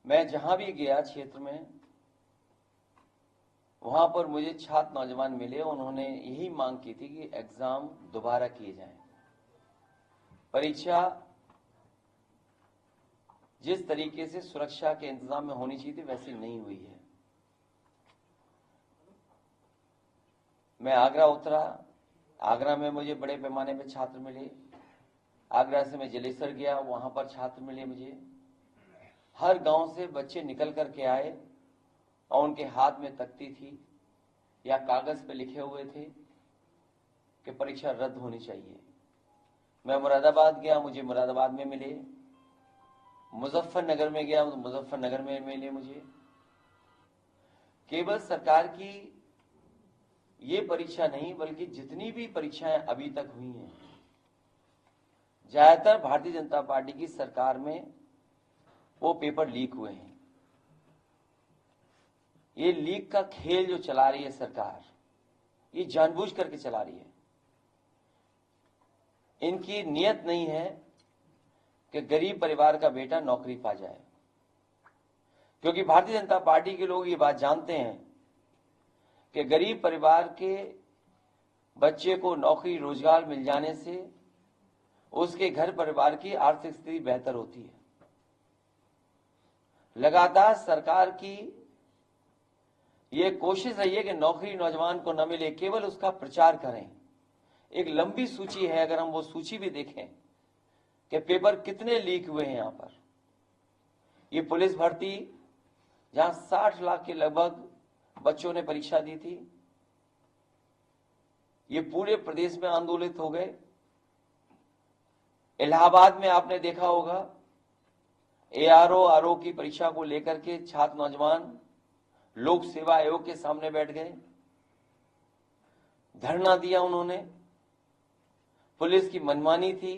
मैं जहां भी गया क्षेत्र में, वहां पर मुझे छात्र नौजवान मिले, उन्होंने यही मांग की थी कि एग्जाम दोबारा किए जाएं। परीक्षा जिस तरीके से सुरक्षा के इंतजाम में होनी चाहिए थी वैसी नहीं हुई है। मैं आगरा उतरा, आगरा में मुझे बड़े पैमाने पर छात्र मिले। आगरा से मैं जलेसर गया, वहां पर छात्र मिले मुझे। हर गांव से बच्चे निकल कर के आए और उनके हाथ में तख्ती थी या कागज पे लिखे हुए थे कि परीक्षा रद्द होनी चाहिए। मैं मुरादाबाद गया, मुझे मुरादाबाद में मिले। मुजफ्फरनगर में गया तो मुजफ्फरनगर में मिले मुझे। केवल सरकार की ये परीक्षा नहीं, बल्कि जितनी भी परीक्षाएं अभी तक हुई हैं, ज्यादातर भारतीय जनता पार्टी की सरकार में वो पेपर लीक हुए हैं। ये लीक का खेल जो चला रही है सरकार, ये जानबूझ करके चला रही है। इनकी नियत नहीं है कि गरीब परिवार का बेटा नौकरी पा जाए, क्योंकि भारतीय जनता पार्टी के लोग ये बात जानते हैं कि गरीब परिवार के बच्चे को नौकरी रोजगार मिल जाने से उसके घर परिवार की आर्थिक स्थिति बेहतर होती है। लगातार सरकार की ये कोशिश रही है कि नौकरी नौजवान को न मिले, केवल उसका प्रचार करें। एक लंबी सूची है, अगर हम वो सूची भी देखें कि पेपर कितने लीक हुए हैं यहां पर। ये पुलिस भर्ती, जहां 60 लाख के लगभग बच्चों ने परीक्षा दी थी, ये पूरे प्रदेश में आंदोलित हो गए। इलाहाबाद में आपने देखा होगा, एआरओ आरओ की परीक्षा को लेकर के छात्र नौजवान लोक सेवा आयोग के सामने बैठ गए, धरना दिया उन्होंने। पुलिस की मनमानी थी,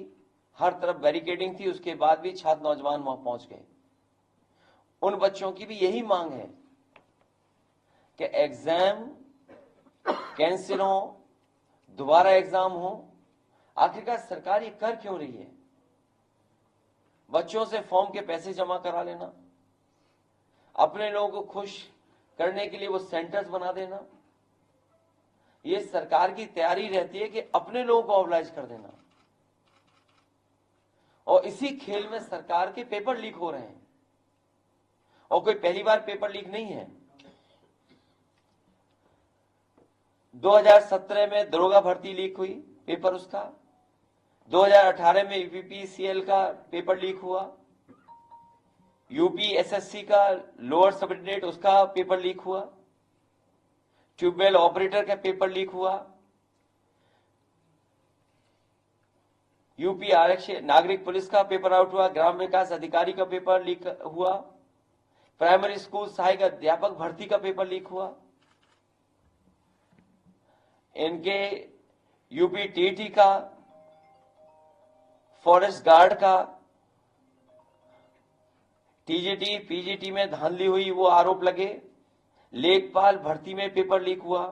हर तरफ बैरिकेडिंग थी, उसके बाद भी छात्र नौजवान वहां पहुंच गए। उन बच्चों की भी यही मांग है कि एग्जाम कैंसिल हो, दोबारा एग्जाम हो। आखिरकार सरकार ये कर क्यों रही है? बच्चों से फॉर्म के पैसे जमा करा लेना, अपने लोगों को खुश करने के लिए वो सेंटर्स बना देना, ये सरकार की तैयारी रहती है कि अपने लोगों को ऑब्लाइज कर देना। और इसी खेल में सरकार के पेपर लीक हो रहे हैं, और कोई पहली बार पेपर लीक नहीं है। 2017 में दरोगा भर्ती लीक हुई, पेपर उसका। 2018 में यूपीपीसीएल का पेपर लीक हुआ। यूपी एसएससी का लोअर सबऑर्डिनेट, उसका पेपर लीक हुआ। ट्यूबवेल ऑपरेटर का पेपर लीक हुआ। यूपी आरक्षित नागरिक पुलिस का पेपर आउट हुआ। ग्राम विकास अधिकारी का पेपर लीक हुआ। प्राइमरी स्कूल सहायक अध्यापक भर्ती का पेपर लीक हुआ। इनके यूपी टीटी का, फॉरेस्ट गार्ड का, टीजीटी पीजीटी में धांधली हुई, वो आरोप लगे। लेखपाल भर्ती में पेपर लीक हुआ।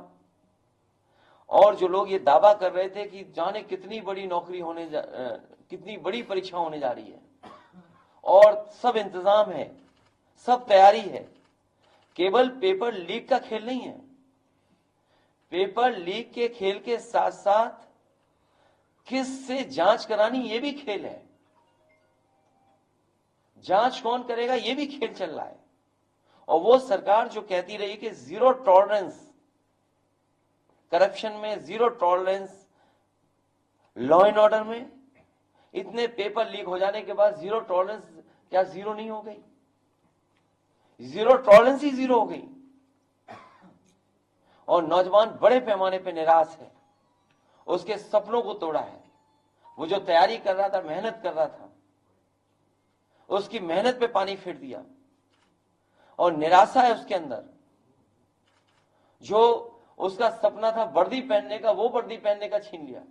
और जो लोग ये दावा कर रहे थे कि जाने कितनी बड़ी नौकरी होने कितनी बड़ी परीक्षा होने जा रही है, और सब इंतजाम है, सब तैयारी है, केवल पेपर लीक का खेल नहीं है। पेपर लीक के खेल के साथ साथ किस से जांच करानी ये भी खेल है। जांच कौन करेगा ये भी खेल चल रहा है। और वो सरकार जो कहती रही कि जीरो टॉलरेंस करप्शन में, zero tolerance law and order में, इतने पेपर लीक हो जाने के बाद जीरो टॉलरेंस क्या जीरो नहीं हो गई? जीरो टॉलरेंस ही जीरो हो गई। और नौजवान बड़े पैमाने पर निराश है, उसके सपनों को तोड़ा है। वो जो तैयारी कर रहा था, मेहनत कर रहा था, उसकी मेहनत पे पानी फेर दिया, और निराशा है उसके अंदर। जो उसका सपना था वर्दी पहनने का, वो वर्दी पहनने का छीन लिया।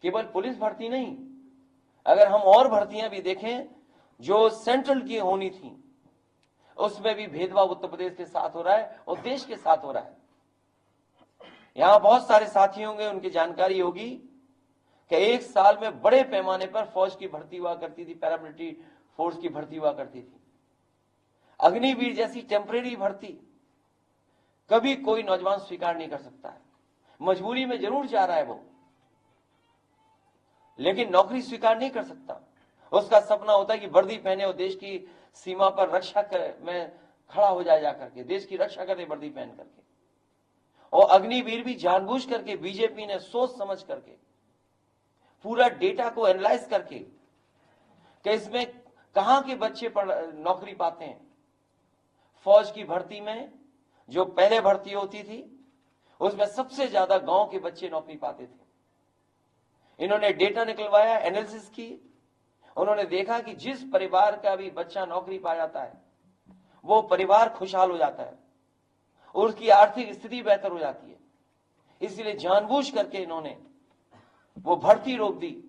केवल पुलिस भर्ती नहीं, अगर हम और भर्तियां भी देखें जो सेंट्रल की होनी थी, उसमें भी भेदभाव उत्तर प्रदेश के साथ हो रहा है और देश के साथ हो रहा है। यहां बहुत सारे साथी होंगे, उनकी जानकारी होगी कि एक साल में बड़े पैमाने पर फौज की भर्ती हुआ करती थी, पैरामिलिट्री फोर्स की भर्ती हुआ करती थी। अग्निवीर जैसी टेम्परेरी भर्ती कभी कोई नौजवान स्वीकार नहीं कर सकता है। मजबूरी में जरूर जा रहा है वो, लेकिन नौकरी स्वीकार नहीं कर सकता। उसका सपना होता है कि वर्दी पहने और देश की सीमा पर रक्षा में खड़ा हो जाए, जाकर के देश की रक्षा करे वर्दी पहन करके। और अग्निवीर भी जानबूझ करके बीजेपी ने सोच समझ करके पूरा डेटा को एनालाइज करके कि इसमें कहां के बच्चे नौकरी पाते हैं। फौज की भर्ती में जो पहले भर्ती होती थी उसमें सबसे ज्यादा गांव के बच्चे नौकरी पाते थे। इन्होंने डेटा निकलवाया, एनालिसिस की, उन्होंने देखा कि जिस परिवार का भी बच्चा नौकरी पा जाता है वो परिवार खुशहाल हो जाता है और उसकी आर्थिक स्थिति बेहतर हो जाती है। इसलिए जानबूझ करके इन्होंने वो भर्ती रोक दी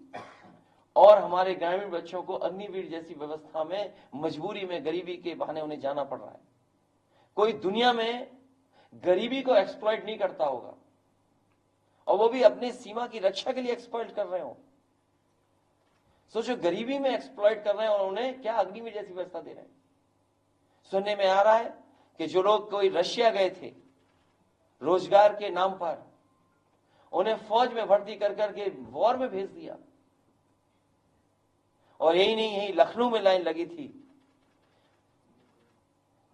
और हमारे ग्रामीण बच्चों को अग्निवीर जैसी व्यवस्था में मजबूरी में गरीबी के बहाने उन्हें जाना पड़ रहा है। कोई दुनिया में गरीबी को एक्सप्लॉइट नहीं करता होगा, और वो भी अपनी सीमा की रक्षा के लिए एक्सप्लॉइट कर रहे हो। सोचो, गरीबी में एक्सप्लॉइट कर रहे हैं और उन्हें क्या अग्निवीर जैसी व्यवस्था दे रहे हैं। सुनने में आ रहा है कि जो लोग कोई रशिया गए थे रोजगार के नाम पर, उन्हें फौज में भर्ती कर करके वॉर में भेज दिया। और यही नहीं, यही लखनऊ में लाइन लगी थी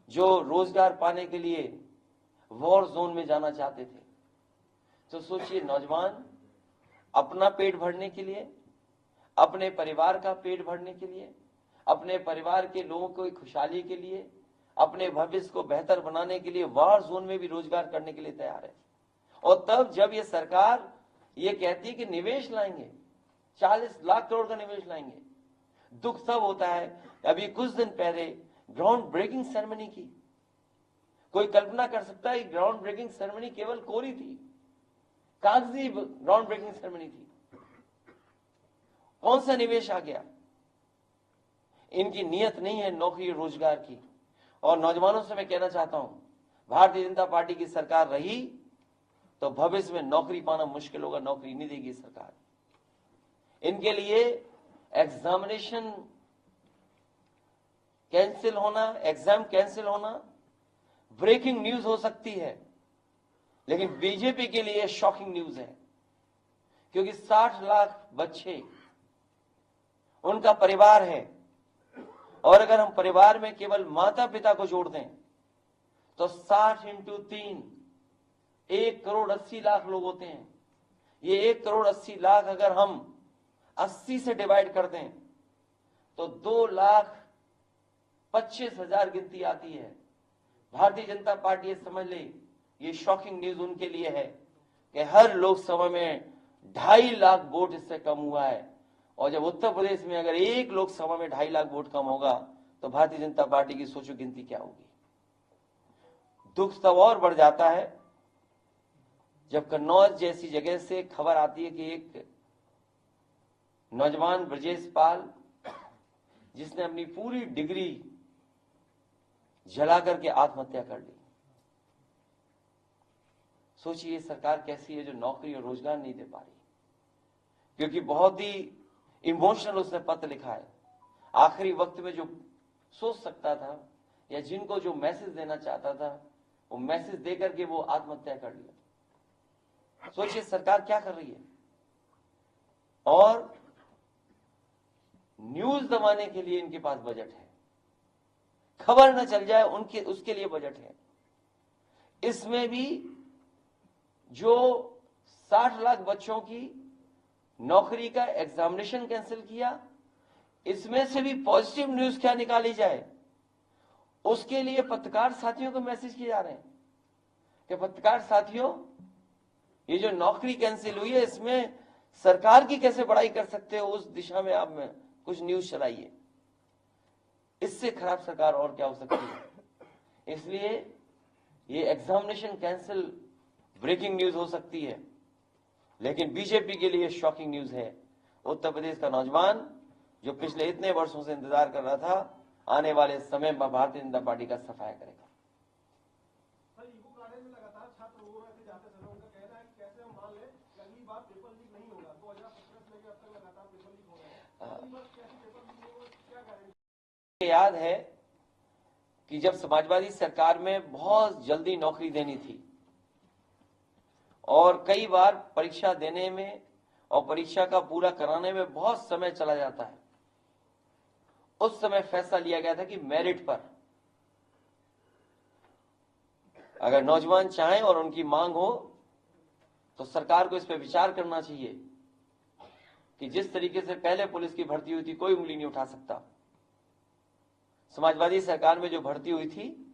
जो रोजगार पाने के लिए वॉर जोन में जाना चाहते थे। तो सोचिए, नौजवान अपना पेट भरने के लिए, अपने परिवार का पेट भरने के लिए, अपने परिवार के लोगों की खुशहाली के लिए, अपने भविष्य को बेहतर बनाने के लिए वॉर जोन में भी रोजगार करने के लिए तैयार है। और तब जब ये सरकार ये कहती है कि निवेश लाएंगे, 40 लाख करोड़ का निवेश लाएंगे, दुख तब होता है। अभी कुछ दिन पहले ग्राउंड ब्रेकिंग सेरेमनी की। कोई कल्पना कर सकता है ग्राउंड ब्रेकिंग सेरेमनी केवल कोरी थी, कागजी ग्राउंड ब्रेकिंग सेरेमनी थी। कौन सा निवेश आ गया? इनकी नीयत नहीं है नौकरी और रोजगार की। और नौजवानों से मैं कहना चाहता हूं, भारतीय जनता पार्टी की सरकार रही तो भविष्य में नौकरी पाना मुश्किल होगा। नौकरी नहीं देगी सरकार। इनके लिए एग्जामिनेशन कैंसिल होना, एग्जाम कैंसिल होना ब्रेकिंग न्यूज हो सकती है, लेकिन बीजेपी के लिए शॉकिंग न्यूज है। क्योंकि 60 लाख बच्चे उनका परिवार है, और अगर हम परिवार में केवल माता पिता को जोड़ दें तो 60 इंटू 3 1,80,00,000 लोग होते हैं। ये 1,80,00,000 अगर हम 80 से डिवाइड कर दें तो 2,25,000 गिनती आती है। भारतीय जनता पार्टी ये समझ ले, ये शॉकिंग न्यूज उनके लिए है कि हर लोकसभा में 2.5 लाख वोट इससे कम हुआ है। और जब उत्तर प्रदेश में अगर एक लोकसभा में 2.5 लाख वोट कम होगा तो भारतीय जनता पार्टी की सोचो गिनती क्या होगी। दुख तब और बढ़ जाता है जब कन्नौज जैसी जगह से खबर आती है कि एक नौजवान ब्रजेश पाल, जिसने अपनी पूरी डिग्री जला करके आत्महत्या कर ली। सोचिए सरकार कैसी है जो नौकरी और रोजगार नहीं दे पा रही। क्योंकि बहुत ही इमोशनल उसने पत्र लिखा है। आखिरी वक्त में जो सोच सकता था या जिनको जो मैसेज देना चाहता था वो मैसेज देकर के वो आत्महत्या कर लिया। सोचिए सरकार क्या कर रही है। और न्यूज दबाने के लिए इनके पास बजट है, खबर न चल जाए उनके उसके लिए बजट है। इसमें भी जो 60 लाख बच्चों की नौकरी का एग्जामिनेशन कैंसिल किया, इसमें से भी पॉजिटिव न्यूज क्या निकाली जाए उसके लिए पत्रकार साथियों को मैसेज किए जा रहे हैं कि पत्रकार साथियों, ये जो नौकरी कैंसिल हुई है इसमें सरकार की कैसे बड़ाई कर सकते हो, उस दिशा में आप में कुछ न्यूज चलाइए। इससे खराब सरकार और क्या हो सकती है। इसलिए ये एग्जामिनेशन कैंसिल ब्रेकिंग न्यूज हो सकती है, लेकिन बीजेपी के लिए शॉकिंग न्यूज है। उत्तर प्रदेश का नौजवान जो पिछले इतने वर्षों से इंतजार कर रहा था, आने वाले समय में भारतीय जनता पार्टी का सफाया करेगा। याद है कि जब समाजवादी सरकार में बहुत जल्दी नौकरी देनी थी और कई बार परीक्षा देने में और परीक्षा का पूरा कराने में बहुत समय चला जाता है, उस समय फैसला लिया गया था कि मेरिट पर अगर नौजवान चाहें और उनकी मांग हो तो सरकार को इस पर विचार करना चाहिए कि जिस तरीके से पहले पुलिस की भर्ती हुई थी कोई उंगली नहीं उठा सकता, समाजवादी सरकार में जो भर्ती हुई थी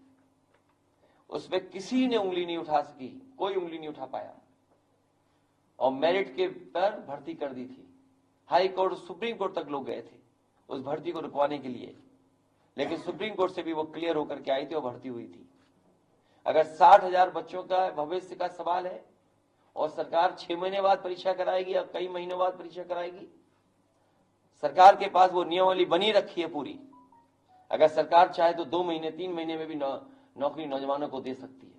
उसमें किसी ने उंगली नहीं उठा सकी, कोई उंगली नहीं उठा पाया और मेरिट के पर भर्ती कर दी थी। हाई कोर्ट, सुप्रीम कोर्ट तक लोग गए थे उस भर्ती को रुकवाने के लिए, लेकिन सुप्रीम कोर्ट से भी वो क्लियर होकर के आई थी और भर्ती हुई थी। अगर 60,000 बच्चों का भविष्य का सवाल है और सरकार 6 महीने बाद परीक्षा कराएगी या कई महीनों बाद परीक्षा कराएगी, सरकार के पास वो नियमावली बनी रखी है पूरी। अगर सरकार चाहे तो 2 महीने 3 महीने में भी नौकरी नौजवानों को दे सकती है।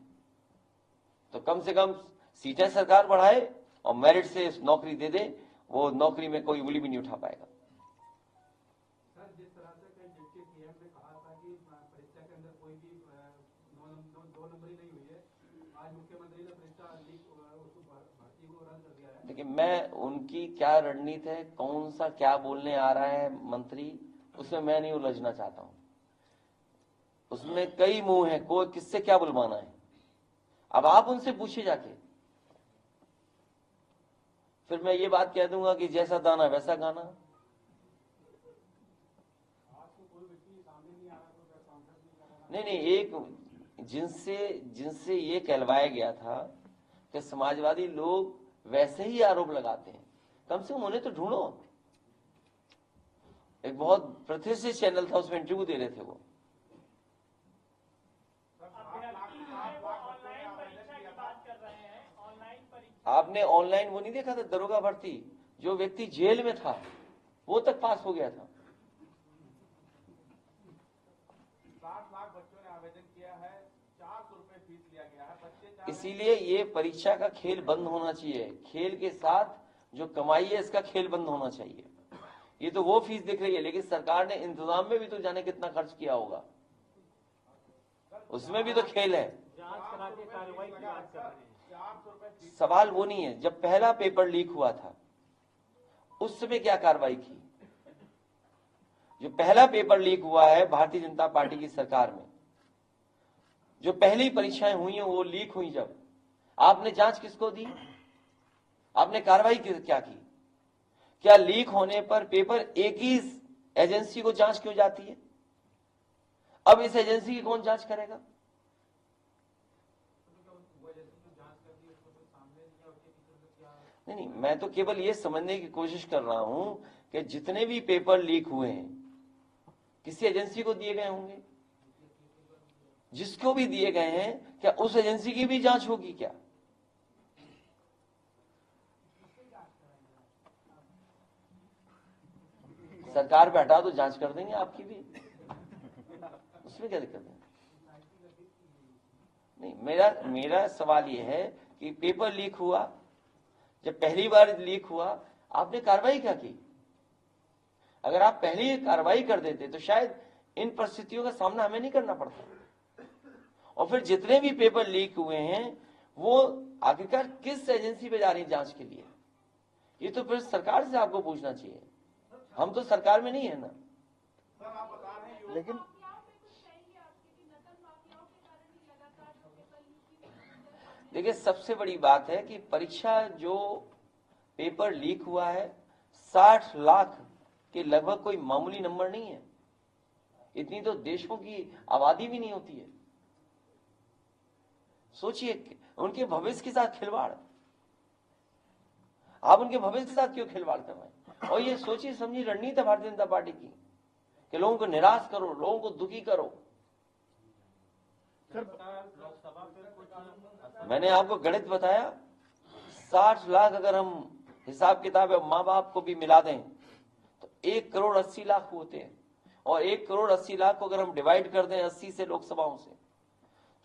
तो कम से कम सीटें सरकार बढ़ाए और मेरिट से नौकरी दे दे, वो नौकरी में कोई उंगली भी नहीं उठा पाएगा। सर, जिस तरह से कई डिप्टी सीएम ने कहा था कि परीक्षा के अंदर कोई भी 2 नंबरी नहीं हुई है, आज मुख्यमंत्री ने परीक्षा लीक भर्ती को रद्द कर दिया है। देखिए, मैं उनकी क्या रणनीति है, कौन सा क्या बोलने आ रहा है मंत्री, उसमें मैं नहीं उलझना चाहता हूं। उसमें कई मुंह हैं, कोई किससे क्या बुलवाना है, अब आप उनसे पूछिए जाके। फिर मैं ये बात कह दूंगा कि जैसा दाना वैसा गाना। नहीं, एक जिनसे ये कहलवाया गया था कि समाजवादी लोग वैसे ही आरोप लगाते हैं, कम से कम उन्हें तो ढूंढो। एक बहुत प्रतिष्ठित चैनल था, उसमें इंटरव्यू दे रहे थे वो। आपने ऑनलाइन वो नहीं देखा था, दरोगा भर्ती, जो व्यक्ति जेल में था वो तक पास हो गया था। 60 लाख बच्चों ने आवेदन किया है, 400 रुपए फीस लिया गया है। इसीलिए ये परीक्षा का खेल बंद होना चाहिए, खेल के साथ जो कमाई है इसका खेल बंद होना चाहिए। ये तो वो फीस दिख रही है, लेकिन सरकार ने इंतजाम में भी तो जाने कितना खर्च किया होगा, उसमें भी तो खेल है। जांच करा के कार्रवाई की बात कर रहे हैं। सवाल वो नहीं है, जब पहला पेपर लीक हुआ था उस समय क्या कार्रवाई की? जो पहला पेपर लीक हुआ है भारतीय जनता पार्टी की सरकार में, जो पहली परीक्षाएं हुई हैं वो लीक हुई, जब आपने जांच किसको दी? आपने कार्रवाई क्या की? क्या लीक होने पर पेपर एक ही एजेंसी को जांच क्यों जाती है? अब इस एजेंसी की कौन जांच करेगा? नहीं, मैं तो केवल ये समझने की कोशिश कर रहा हूं कि जितने भी पेपर लीक हुए हैं किसी एजेंसी को दिए गए होंगे, जिसको भी दिए गए हैं क्या उस एजेंसी की भी जांच होगी? क्या सरकार पे हटा तो जांच कर देंगे आपकी भी, उसमें क्या दिक्कत है? नहीं, मेरा सवाल ये है कि पेपर लीक हुआ, जब पहली बार लीक हुआ आपने कार्रवाई क्या की? अगर आप पहले ही कार्रवाई कर देते तो शायद इन परिस्थितियों का सामना हमें नहीं करना पड़ता। और फिर जितने भी पेपर लीक हुए हैं वो आखिरकार किस एजेंसी पे जा रही जांच के लिए? ये तो फिर सरकार से आपको पूछना चाहिए, हम तो सरकार में नहीं है ना। लेकिन देखिए, सबसे बड़ी बात है कि परीक्षा जो पेपर लीक हुआ है 60 लाख के लगभग कोई मामूली नंबर नहीं है, इतनी तो देशों की आबादी भी नहीं होती है। सोचिए, उनके भविष्य के साथ खिलवाड़, आप उनके भविष्य के साथ क्यों खिलवाड़ कर रहे हैं? और ये सोचिए समझिए रणनीति है भारतीय जनता पार्टी की कि लोगों को निराश करो, लोगों को दुखी करो। मैंने आपको गणित बताया, 60 लाख अगर हम हिसाब किताब माँ बाप को भी मिला दें तो 1 करोड़ 80 लाख होते हैं, और 1 करोड़ 80 लाख को अगर हम डिवाइड कर दें 80 से लोकसभाओं से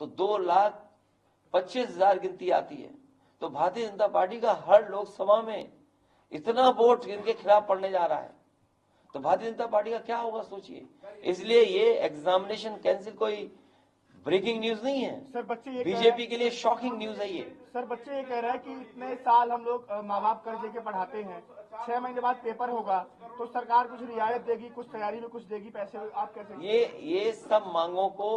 तो 2,25,000 गिनती आती है। तो भारतीय जनता पार्टी का हर लोकसभा में इतना वोट इनके खिलाफ पड़ने जा रहा है, तो भारतीय जनता पार्टी का क्या होगा सोचिए। इसलिए ये एग्जामिनेशन कैंसिल कोई ब्रेकिंग न्यूज नहीं है सर बच्चे ये बीजेपी के लिए, शॉकिंग न्यूज है ये। सर बच्चे ये कह रहे हैं कि इतने साल हम लोग माँ बाप कर्ज लेके पढ़ाते हैं, 6 महीने बाद पेपर होगा तो सरकार कुछ रियायत देगी, कुछ तैयारी में कुछ देगी पैसे, आप कैसे? ये सब मांगों को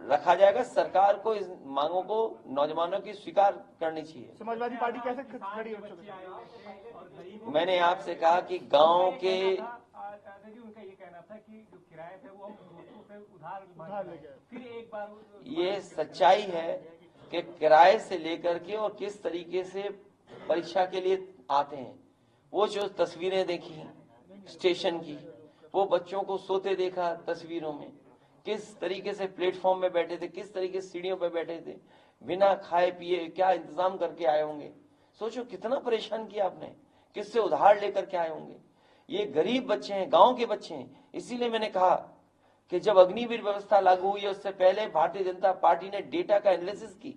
रखा जाएगा। सरकार को इस मांगों को नौजवानों की स्वीकार करनी चाहिए। समाजवादी पार्टी कैसे खड़ी हो चुकी? मैंने आपसे कहा कि गांव के उनका ये कहना था कि जो किराए थे वो हम दोस्तों से उधार लेके फिर एक बार ये सच्चाई है कि किराए से लेकर के और किस तरीके से परीक्षा के लिए आते हैं। वो जो तस्वीरें देखी स्टेशन की, वो बच्चों को सोते देखा तस्वीरों में, किस तरीके से प्लेटफॉर्म में बैठे थे, किस तरीके से सीढ़ियों पर बैठे थे, बिना खाए पिए क्या इंतजाम करके आए होंगे। सोचो कितना परेशान किया आपने, किससे उधार लेकर के आए होंगे। ये गरीब बच्चे हैं, गांव के बच्चे हैं। इसीलिए मैंने कहा कि जब अग्निवीर व्यवस्था लागू हुई उससे पहले भारतीय जनता पार्टी ने डेटा का एनालिसिस की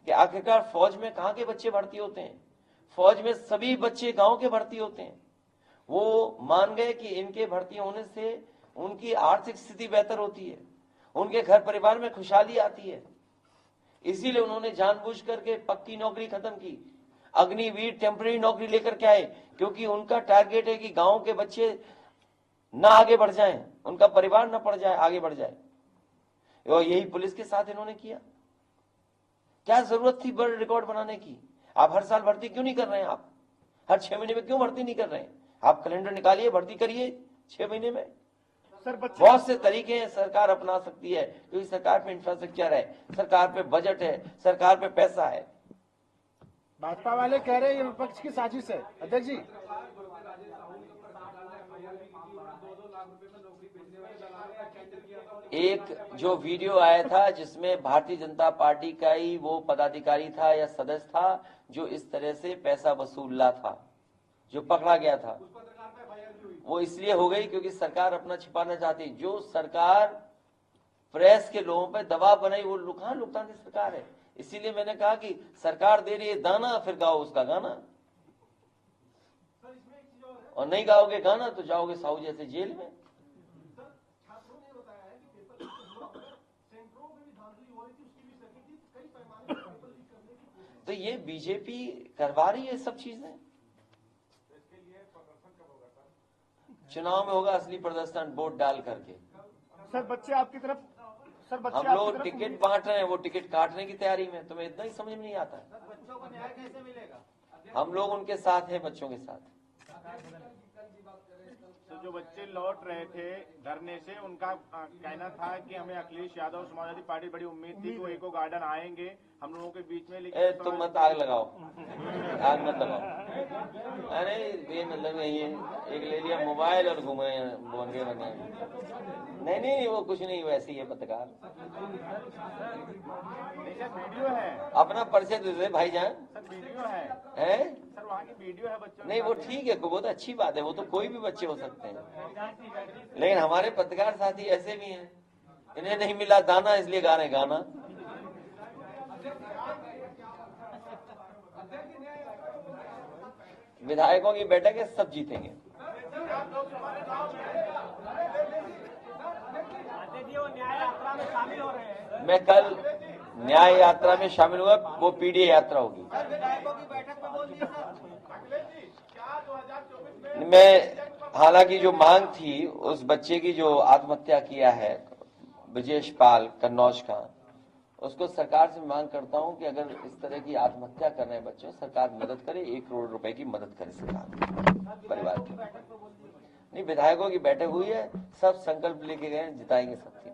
कि आखिरकार फौज में कहां के बच्चे भर्ती होते हैं। फौज में सभी बच्चे गांव के भर्ती होते हैं। वो मान गए कि इनके भर्ती होने से उनकी आर्थिक स्थिति बेहतर होती है, उनके घर परिवार में खुशहाली आती है। इसीलिए उन्होंने जानबूझ करके पक्की नौकरी खत्म की, अग्निवीर टेम्पररी नौकरी लेकर के आए, क्योंकि उनका टारगेट है कि गांव के बच्चे ना आगे बढ़ जाएं, उनका परिवार ना पड़ जाए, आगे बढ़ जाए। और यही पुलिस के साथ इन्होंने किया। क्या जरूरत थी वर्ल्ड रिकॉर्ड बनाने की? आप हर साल भर्ती क्यों नहीं कर रहे हैं? आप हर 6 महीने में क्यों भर्ती नहीं कर रहे हैं? आप कैलेंडर निकालिए, भर्ती करिए 6 महीने में। सर बहुत से तरीके हैं सरकार अपना सकती है, क्योंकि सरकार पे इंफ्रास्ट्रक्चर है, सरकार पे बजट है, सरकार पे पैसा है। भाजपा वाले कह रहे हैं ये विपक्ष की साजिश है। अध्यक्ष जी, एक जो वीडियो आया था जिसमें भारतीय जनता पार्टी का ही वो पदाधिकारी था या सदस्य था जो इस तरह से पैसा वसूल रहा था, जो पकड़ा गया था, वो इसलिए हो गई क्योंकि सरकार अपना छिपाना चाहती। जो सरकार प्रेस के लोगों पर दबाव बनाई वो लुटाने सरकार है। इसीलिए मैंने कहा कि सरकार दे रही है दाना, फिर गाओ उसका गाना, और नहीं गाओगे गाना तो जाओगे साहू जैसे जेल में। तो ये बीजेपी करवा रही है सब चीजें। चुनाव में होगा असली प्रदर्शन, वोट डाल करके। सर बच्चे आपकी तरफ, सर बच्चे हम लोग टिकट बांट रहे हैं, वो टिकट काटने की तैयारी में। तुम्हें इतना ही समझ में नहीं आता है। बच्चों को न्याय कैसे मिलेगा? हम लोग उनके साथ हैं, बच्चों के साथ। तो जो बच्चे लौट रहे थे धरने से, उनका कहना था कि हमें अखिलेश यादव समाजवादी पार्टी बड़ी उम्मीद थी कि वो इको गार्डन आएंगे हम लोगों के बीच में, लेकिन तुम मत आग लगाओ, आग मत लगाओ। अरे ये मतलब नहीं है, एक ले लिया मोबाइल और घूमे बोनगे बने। नहीं, वो कुछ नहीं, वैसे ही है पत्रकार। वीडियो है, अपना परिचय दे दे भाईजान। वीडियो है हैं? सर, वहाँ की वीडियो है बच्चों। नहीं वो ठीक है, बहुत अच्छी बात है, वो तो कोई भी बच्चे हो सकते हैं। लेकिन हमारे पत्रकार साथी ऐसे भी हैं, इन्हें नहीं मिला दाना इसलिए गा रहे गाना। विधायकों की बैठक है, सब जीतेंगे। न्याय यात्रा में शामिल हो रहे हैं। मैं कल न्याय यात्रा में शामिल हुआ, वो पीडीए यात्रा होगी। विधायकों की बैठक में बोल दिया सर। मैं हालांकि जो मांग थी उस बच्चे की जो आत्महत्या किया है ब्रजेश पाल कन्नौज का, उसको सरकार से मांग करता हूं कि अगर इस तरह की आत्महत्या कर रहे हैं बच्चों, सरकार मदद करे, 1 करोड़ रुपए की मदद करे सरकार परिवार की। नहीं, विधायकों की बैठक हुई है, सब संकल्प लेके गए, जिताएंगे सब चीज।